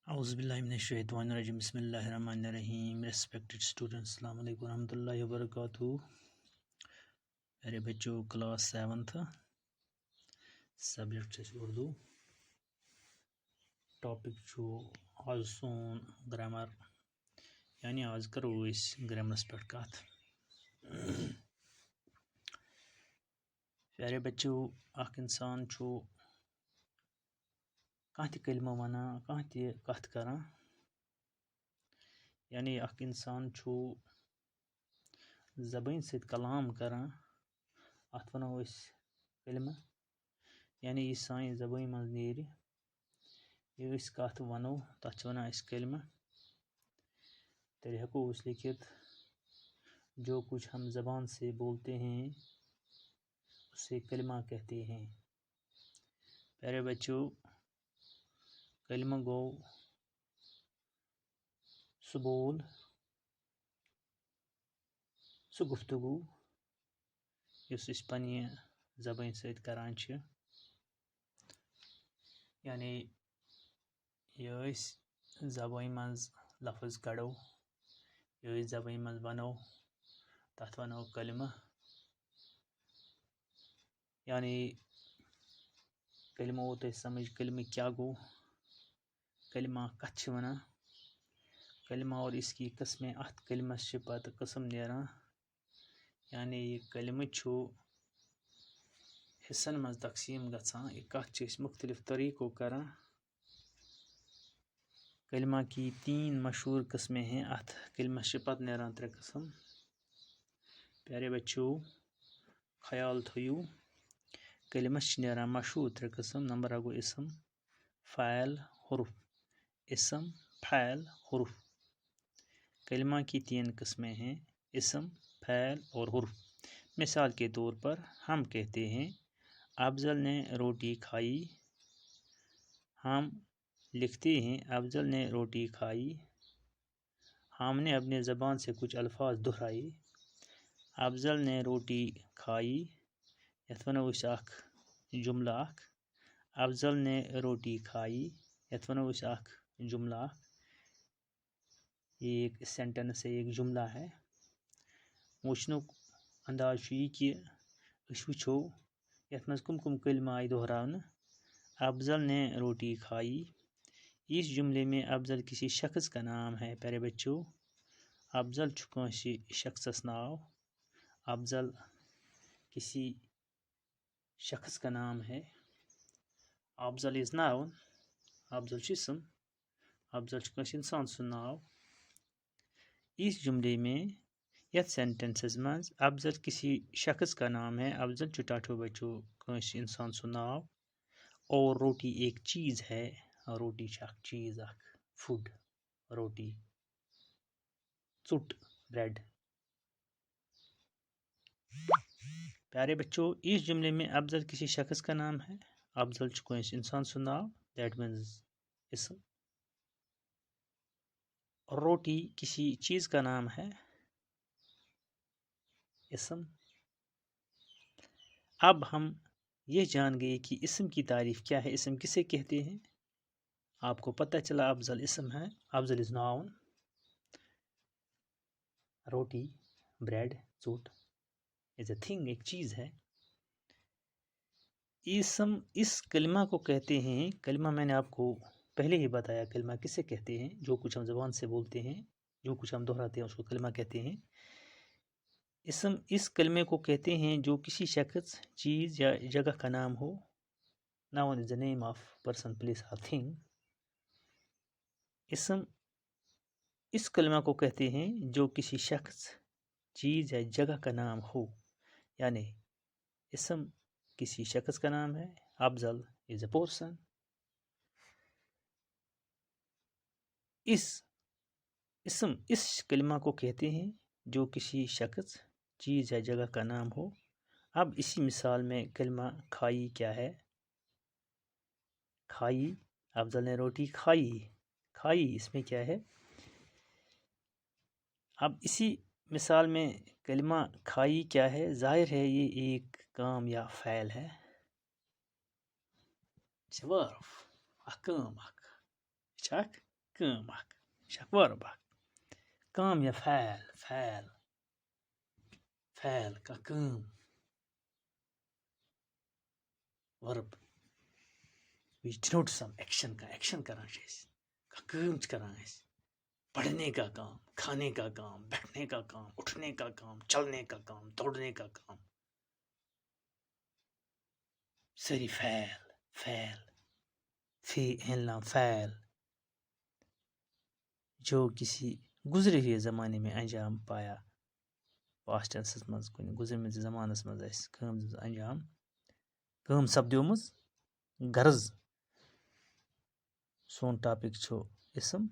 Auzubillahiminash-shaytanir-rajim. Bismillahir-rahmanir-rahim. Respected students, Assalamu alaikum warahmatullahi wabarakatuh. میرے بچوں class 7th subject چھُ Urdu topic چھُ آز سون گرامر یعنی آز کرو أسۍ گرامرس پٮ۪ٹھ کتھ پیارے بچو اکھ انسان چھُ کانٛہہ تہِ کلمہٕ ونان کانٛہہ تہِ کتھ کران یعنی اکھ انسان چھُ زبٲنۍ سۭتۍ کلام کران اتھ ونو أسۍ کلمہٕ یعنی یہِ سانہِ زبٲنۍ منٛز نیرِ یہِ أسۍ کتھ ونو تتھ چھِ ونان أسۍ کلمہٕ تیٚلہِ ہٮ۪کو أسۍ لیکھِتھ جو کچھ ہم زبان سے بولتے ہیں اسے کلمہ کہتے ہیں پیارے بچو کلمہٕ گوٚو سُہ بول سُہ گفتگوٗ یُس أسۍ پننہِ زبٲنۍ سۭتۍ کران چھِ یعنی یہِ أسۍ زبٲنۍ منٛز لفظ کڑو یہِ أسۍ زبٲنۍ منٛز ونو تتھ ونو کلمہٕ یعنی کلمہٕ ووت اَسہِ سمجھ کلمہٕ کیٛاہ گوٚو کلمہ کتھ چھِ ونان کلمہ اور اس کی قسمیں اتھ کلمس چھِ پتہٕ قسم نیران یعنی یہِ کلمہٕ چھُ حصن منٛز تقسیٖم گژھان یہِ کتھ چھِ أسۍ مختلف طریقو کران کلمہ کی 3 مشہور قسمیں ہیں اتھ کلمس چھِ پتہٕ نیران 3 قسم پیارے بچو خیال تھٲیِو کلمس چھِ نیران مشہور 3 قسم نمبر 1 گوٚو اسم فاعل حرف اسم فاعل حرف کلمہ کی 3 قسمیں ہیں اسم فاعل اور حرف مثال کے طور پر ہم کہتے ہیں افضل نے روٹی کھائی ہم لکھتے ہیں افضل نے روٹی کھائی ہم نے اپنے زبان سے کچھ الفاظ دہرائے افضل نے روٹی کھائی یتھ ونو أسۍ اکھ جملہ اکھ افضل نے روٹی کھائی یتھ ونو أسۍ اکھ جملہ اکھ یہ ایک سینٹینس ہے ایک جملہ ہے وٕچھنُک انداز چھُ یہِ کہِ أسۍ وٕچھو یتھ منٛز کم کم کلمہ آیہِ دہراونہٕ افضل نے روٹی کھائی اس جملے میں افضل کسی شخص کا نام ہے پیارے بچو افضل چھُ کٲنٛسہِ شخصس ناو افضل کسی شخص کا نام ہے افضل از ناون افضل چھُ اسم افضل چھُ کٲنٛسہِ انسان سُنٛد ناو اس جملے میں یتھ سینٹینسس منٛز افضل کسی شخص کا نام ہے افضل چھُ ٹاٹھو بچو کٲنٛسہِ انسان سُنٛد ناو اور روٹی ایک چیز ہے روٹی چھِ اکھ چیز اکھ فوڈ روٹی ژوٚٹ بریڈ پیارے بچو اس جملے میں افضل کسی شخص کا نام ہے افضل چھُ کٲنٛسہِ انسان سُنٛد ناو دیٹ مینز اسم روٹی کسی چیز کا نام ہے اسم اب ہم یہ جان گئے کہ اسم کی تعریف کیا ہے اسم کسے کہتے ہیں آپ کو پتہ چلا افضل اسم ہے افضل از ناؤن روٹی بریڈ ژوٚٹ از اے تھنگ ایک چیز ہے اسم اس کلمہ کو کہتے ہیں کلمہ میں نے آپ کو پہلے ہی بتایا کلمہ کسے کہتے ہیں جو کچھ ہم زبان سے بولتے ہیں جو کچھ ہم دہراتے ہیں اس کو کلمہ کہتے ہیں اسم اس کلمے کو کہتے ہیں جو کسی شخص چیز یا جگہ کا نام ہو noun is the name of person place اور تھنگ اسم اس کلمہ کو کہتے ہیں جو کسی شخص چیز یا جگہ کا نام ہو یعنی اسم کسی شخص کا نام ہے افضل از اے پرسن اسم اس کلمہ کو کہتے ہیں جو کسی شخص چیز یا جگہ کا نام ہو اب اسی مثال میں کلمہ کھائی کیا ہے کھائی افضل نے روٹی کھائی کھائی اس میں کیا ہے اب اسی مثال میں کلمہ کھائی کیا ہے ظاہر ہے یہ ایک کام یا فعل ہے ورف اکھ کٲم اکھ کٲم اکھ یہِ چھِ اکھ ؤرٕب اکھ کٲم یا فعل فعل فعل کانٛہہ کٲم ؤرٕب which denotes some action کانٛہہ ایٚکشن کران چھِ أسۍ کانٛہہ کٲم چھِ کران أسۍ پڑھنے کا کام کھانے کا کام بیٹھنے کا کام اٹھنے کا کام چلنے کا کام دوڑنے کا کام ساری فعل فعل فعل نام فعل جو کسی گزرے ہوئے زمانے میں انجام پایا پاسٹ ٹینسس منٛز کُنہِ گُزرمٕتِس زمانس منٛز اَسہِ کٲم دِژ انجام کٲم سپدیومٕژ غرض سون ٹاپک چھُ اسم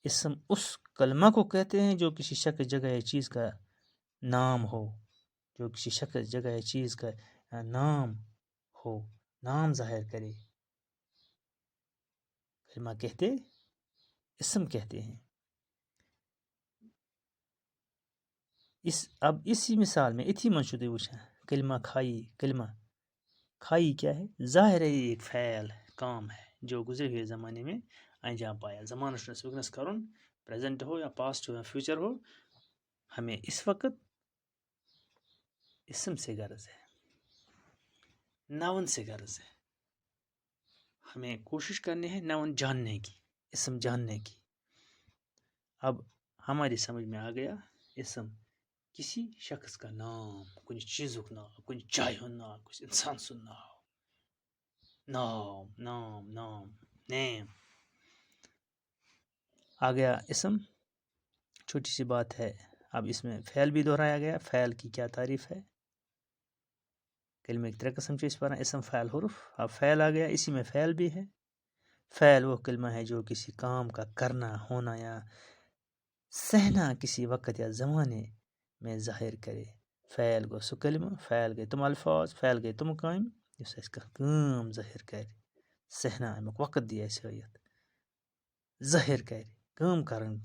اسم اس کلمہ کو کہتے ہیں جو کسی شخص جگہ یا چیز کا نام ہو جو کسی شخص جگہ یا چیز کا نام ہو نام ظاہر کرے کلمہ کہتے اسم کہتے ہیں اب اسی مثال میں اتھی منٛز چھُو تُہۍ وٕچھان کلمہ کھائی کیا ہے ظاہر ہے یہ ایک فعل کام ہے جو گزرے ہوئے زمانے میں انجام پایا زمانہ چھُنہٕ اَسہِ وٕنکٮ۪نس کرُن پریزنٹ ہو یا پاسٹ ہو یا فیوچر ہو ہمیں اس وقت اسم سے غرض ہے ناؤن سے غرض ہے ہمیں کوشش کرنی ہے ناؤن جاننے کی اسم جاننے کی اب ہماری سمجھ میں آ گیا اسم کسی شخص کا نام کُنہِ چیٖزُک ناو کُنہِ جایہِ ہُنٛد ناو کُنہِ انسان سُنٛد نام نیم آ گیا اسم چھوٹی سی بات ہے اب اس میں فعل بھی دہرایا گیا فعل کی کیا تعریف ہے کلمے کے 3 قسم اس پر اسم فعل حرف اب فعل آ گیا اسی میں فعل بھی ہے فعل وہ کلمہ ہے جو کسی کام کا کرنا ہونا یا سہنا کسی وقت یا زمانے میں ظاہر کرے فعل گو سُہ کلمہ فعل گٔے تِم الفاظ فعل گٔے تِم کامہِ یُس اَسہِ کانٛہہ کٲم ظٲہِر کرِ سہنا امیُک وقت دی اَسہِ ہٲیِتھ ظٲہِر کرِ کٲم کرٕنۍ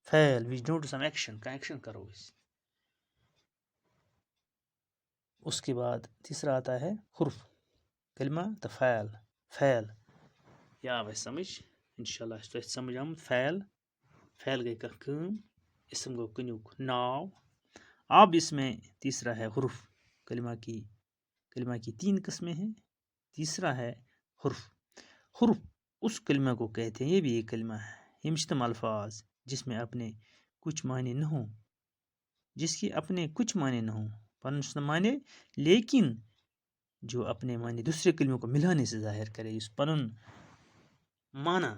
فعل وِچ ڈونٹ سم ایکشن کانٛہہ ایکشن کرو أسۍ اس کے بعد تیسرا آتا ہے حرف کلمہ تو فعل یا آو اَسہِ سمجھ انشاء اللہ تۄہہِ سمجھ آمُت فعل گٔے کانٛہہ کٲم اسم گو کُنیُک ناو اب اس میں تیسرا ہے حرف کلمہ کی 3 قسمیں ہیں تیسرا ہے حرف اس کلمہ کو کہتے ہیں یہ بھی ایک کلمہ ہے یہ مشتم الفاظ جس میں اپنے کچھ معنی نہ ہوں پنُن معنی لیکن جو اپنے معنی دوسرے کلموں کو ملانے سے ظاہر کرے یُس پنُن معنی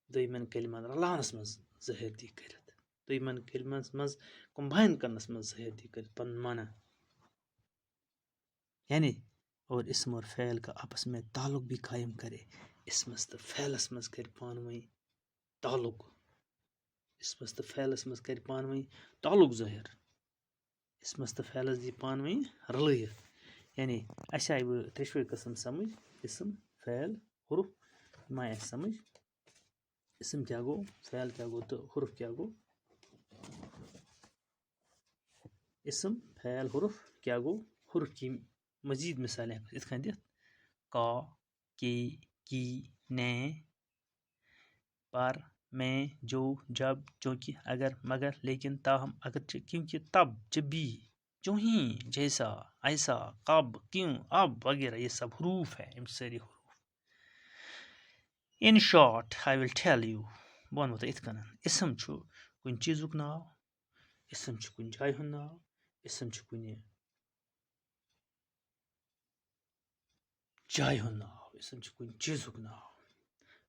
دویمن کلمن رلاونس منٛز ظٲہر دی کٔرِتھ دویمن کلمن منٛز کمباین کرنس منٛز ظٲہر دی کٔرِتھ پنُن معنی یعنی اور اسم اور فعل کا آپس میں تعلق بھی قائم کرے اسمس تو فعلس منٛز کرِ پانہٕ ؤنۍ تعلق اسمس تو فعلس منٛز کرِ پانہٕ ؤنۍ تعلق ظٲہر اسمس تو فعلس دی پانہٕ ؤنۍ رلٲیِتھ یعنی اَسہِ آیہِ وۄنۍ 3 قسم سمجھ اسم فعل حرف یِم آیہِ اَسہِ سمجھ اسم کیا گوٚو فعل کیا گوٚو تہٕ حرف کیا گوٚو اسم فعل حرف کیا گوٚو حرف کی مزید مثالیں ہٮ۪کو یِتھ کٔنۍ دِتھ کا کی نے پر میں جو جب چونکہ اگر مگر لیکن تاہم اگرچہ کیونکہ تب جب بھی جو ہی جیسا ایسا کب کیوں اب وغیرہ یہ سب حروف ہے یِم سٲری حروف in short I will tell یوٗ بہٕ وَنہو تۄہہِ یِتھ کٔنۍ اسم چھُ کُنہِ چیٖزُک ناو اسم چھُ کُنہِ جایہِ ہُنٛد ناو اسم چھُ کُنہِ جایہِ ہُنٛد ناو اسم چھُ کُنہِ چیٖزُک ناو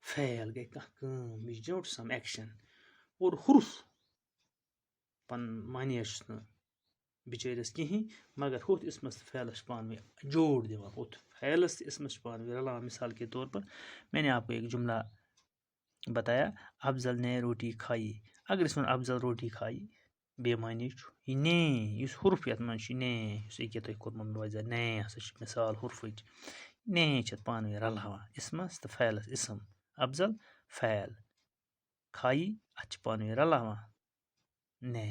فعل گٔے کانٛہہ کٲم وِچ ڈونٹ سم ایکشن اور حرف پنُن معنی چھُس نہٕ بِچٲرِس کِہیٖنۍ مگر ہُتھ اسمس تہٕ فعلس چھُ پانہٕ ؤنۍ جوڑ دِوان ہُتھ فعلس تہٕ اسمس چھُ پانہٕ ؤنۍ رلاوان مثال کے طور پر میں نے آپ کو ایک جملہ بتایا افضل نے روٹی کھائی اگر أسۍ وَنو افضل روٹی کھائی بے معنی چھُ یہِ نے یُس حرف یَتھ منٛز چھُ نے یُس أکیاہ تۄہہِ کوٚرمُت روزِ نے ہسا چھِ مثال حرفٕچ نے چھِ اَتھ پانہٕ ؤنۍ رلاوان اسمس تہٕ فعلس اسم افضل فعل کھائی اَتھ چھِ پانہٕ ؤنۍ رلاوان نے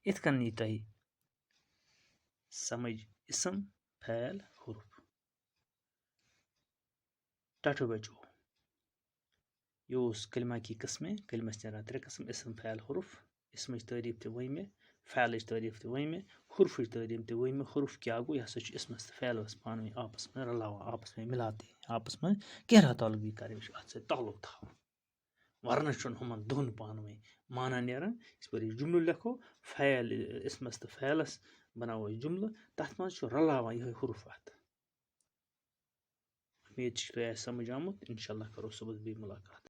یِتھ کٔنۍ یی تۄہہِ سمجھ اسم فعل حرف ٹاٹو بچو اوس کلمہ کی قسمیں کلمس نیران 3 قسم اسم فعل حرف اسمچ تعریف تہِ ؤنۍ مےٚ فعلٕچ تعریف تہِ ؤنۍ مےٚ حرفٕچ تعریف تہِ ؤنۍ مےٚ حرف کیٛاہ گوٚو یہِ ہسا چھُ اسمس تہٕ فعلس پانہٕ ؤنۍ آپس منٛز رلاوان آپس میں ملاتے آپس منٛز گہرا تعلق کَرٕنۍ چھُ اَتھ سۭتۍ تعلق تھاوُن ورنہٕ چھُنہٕ ہُمن دۄن پانہٕ ؤنۍ مانا نیران یِتھ پٲٹھۍ أسۍ جملہٕ لیکھو فعل اسمس تہٕ فعلس بناوو أسۍ جملہٕ تتھ منٛز چھُ رلاوان یِہوٚے حرف اَتھ اُمید چھِ تۄہہِ آسہِ سمجھ آمُت اِنشاء اللہ کرو صُبحس بیٚیہِ مُلاقات